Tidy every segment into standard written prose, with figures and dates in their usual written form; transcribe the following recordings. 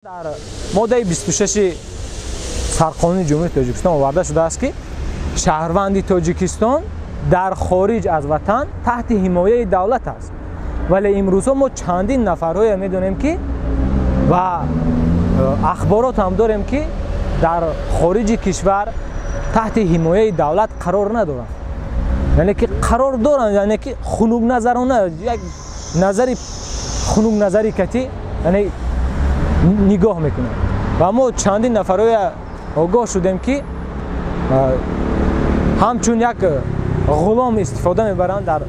در ماده 26 سرقانون جمهوری تاجیکستان آورده شده است که شهروند تاجیکستان در خارج از وطن تحت حمایه دولت است. ولی امروز ما چندین نفرهای میدونیم که و اخبارات هم داریم که در خارج کشور تحت حمایه دولت قرار ندارند. یعنی که قرار دارند، یعنی که خنوک نظرانه، یک نظری خنوک نظری کتی یعنی نگاه میکنند. و ما چندین نفرهای آگاه شدیم که همچون یک غلام استفاده میبرند در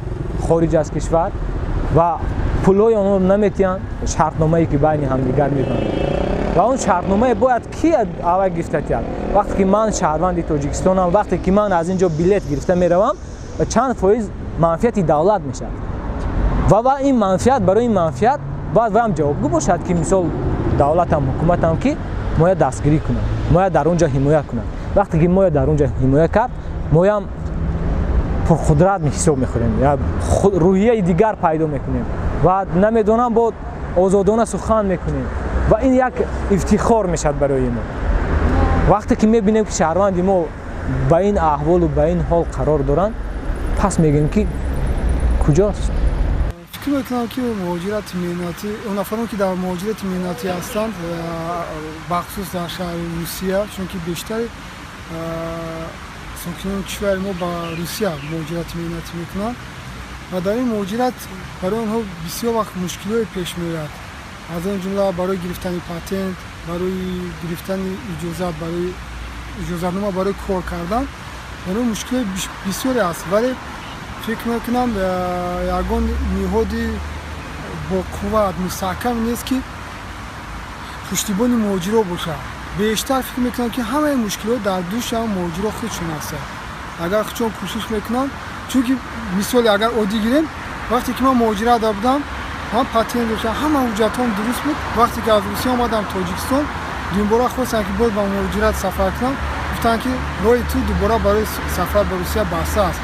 خارج از کشور و پولای آنها نمیتیند شرطنامه‌ای که بین همدیگر میکنند. و اون شرطنامه باید کی اول گرفته کرد؟ وقتی که من شهروند تاجیکستانم، وقتی که من از اینجا بلیت گرفته میروم و چند فایز منفعت دولت میشه و این منفعت برای این منفعت باید هم جوابگو باشد که مثال دولت هم حکومت هم که ما دستگیری کنند، ما در اونجا حمایت کنند. وقتی که ما در اونجا حمایت کرد ما هم پر قدرت حساب میخوریم یا روحیه دیگر پیدا میکنیم و نمیدونم با آزادانه سخن میکنیم و این یک افتخار میشد برای ما. وقتی که میبینیم که شهروند ما با این احوال و با این حال قرار دارن، پس میگیم که کجاست؟ فکر میکنم که مهاجرت مهنتی، اون افرادی که در مهاجرت مهنتی هستند بخصوص در شهر روسیه، چون که بیشتر ساکنان کشور ما با روسیه مهاجرت مهنتی میکنند و در این مهاجرت برای آنها بسیار وقت مشکلات پیش میاد. از این جمله برای گرفتن پاتنت، برای گرفتن اجازت، برای اجازتنامه برای کار کردن برای مشکل بسیاری است. ولی فکر میکنم یگان نهادی با قوت مستحکم نیست که پشتیبان مهاجرا باشه. بیشتر فکر میکنم که همه مشکلات در دوش هم مهاجرا خودشون هست. اگر خودشون کوشش میکنن، چون که مثال اگر عادی گیریم، وقتی که من مهاجرت دادم هم پاتنت داشتم، همه حجتام درست بود. وقتی که از روسیه آمدم تاجیکستان دوباره خواستن که باید با مهاجرت سفر کنم، گفتن که راه تو دوباره برای سفر به روسیه بسته است.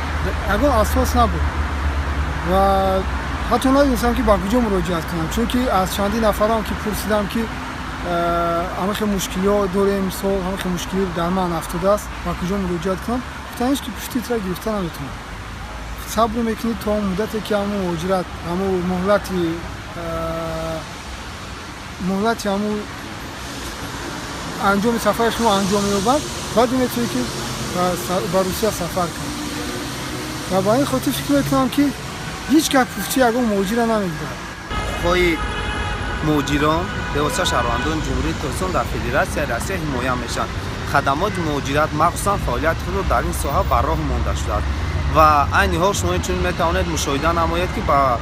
اگر اساس نبود و حتی نمی‌دونستم که با کجا مراجعه کنم، چون که از چندین نفرام که پرسیدم که همه مشکلات داریم، مثلا همه مشکلی در من افتاده است، با کجا مراجعه کنم، گفتن که پشتی تر گرفتن نمیتونم. صبر میکنید تا مدتی که همون مهاجرت، همون مهلتی همون انجام سفر شما انجام می‌یابد، بعد میتونید که با روسیه سفر کنید. و با این خاطر فکر میکنم که هیچ کس پشتی اگر مهاجر نمیگذاره. خواهی مهاجران به واسطه شهروندان جمهوری تاجیکستان در فدراسیون روسیه حمایت میشن. خدمات مهاجرت مخصوصا فعالیت خود را در این ساحه بر راه مانده شده است و این حال شما چون میتوانید مشاهده نمایید که با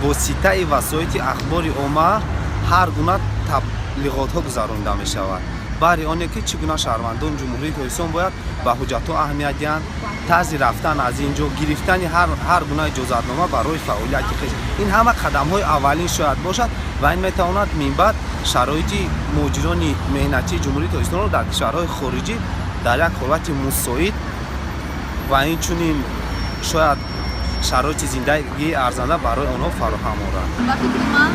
واسطه وسایل اخبار عامه هر گونه تبلیغات ها گذرانده می شود. برای آنه که چگونه شهروندان جمهوری تاجیکستان باید به حجت ها اهمیت دهند، طرز رفتن از اینجا، گرفتن هر گونه اجازتنامه برای فعالیت خویش، این همه قدم های اولین شاید باشد و این میتواند من بعد شرایط مهاجران مهنتی جمهوری تاجیکستان را در کشورهای خارجی در یک حالت مساعد و این چنین شاید شرایط زندگی ارزنده برای آنها فراهم آورد. وقتی که من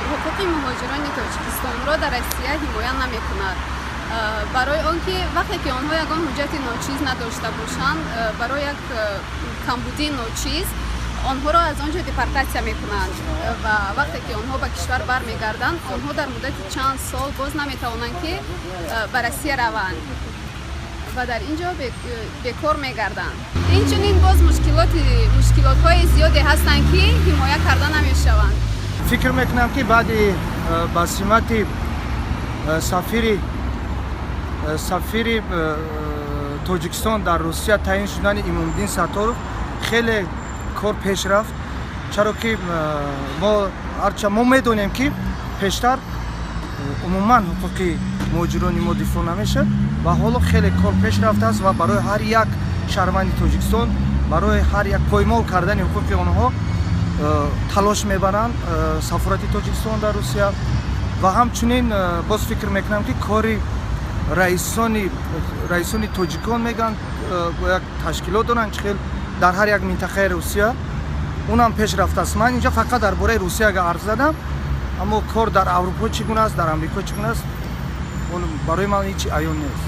حقوق مهاجران تاجیکستان را در روسیه حمایت نمی‌کند، برای آنکه وقتی که آنها یگان حجت ناچیز نداشته باشند، برای یک کمبودی ناچیز آنها را از آنجا دیپورتاسیا می‌کنند و وقتی که آنها به کشور برمیگردند، آنها در مدت چند سال باز نمی‌توانند که به روسیه روند و در اینجا بیکار میگردند. این چنین باز مشکلات‌های زیادی هستند که حمایت کرده نمی‌شوند. فکر میکنم که بعد با سمت سفیر تاجیکستان در روسیه تعیین شدن امامالدین ستارov خیلی کار پیش رفت، چرا که ما میدونیم که پیشتر عموما حقوق مهاجران ما دفاع نمیشه و حالا خیلی کار پیش رفته است و برای هر یک شهروند تاجیکستان، برای هر یک پایمال کردن حقوق آنها تلاش میبرند سفارت تاجیکستان در روسیه و همچنین باز فکر میکنم که کاری رئیسان تاجیکان میگن یک تشکیلات دارن که در هر یک منطقه روسیه اونم پیش رفته است. من اینجا فقط درباره روسیه اگر عرض زدم аммо кор дар аврупо чӣ гуна аст, дар амрико чӣ гуна аст, он барои ман ҳеҷ аён нест.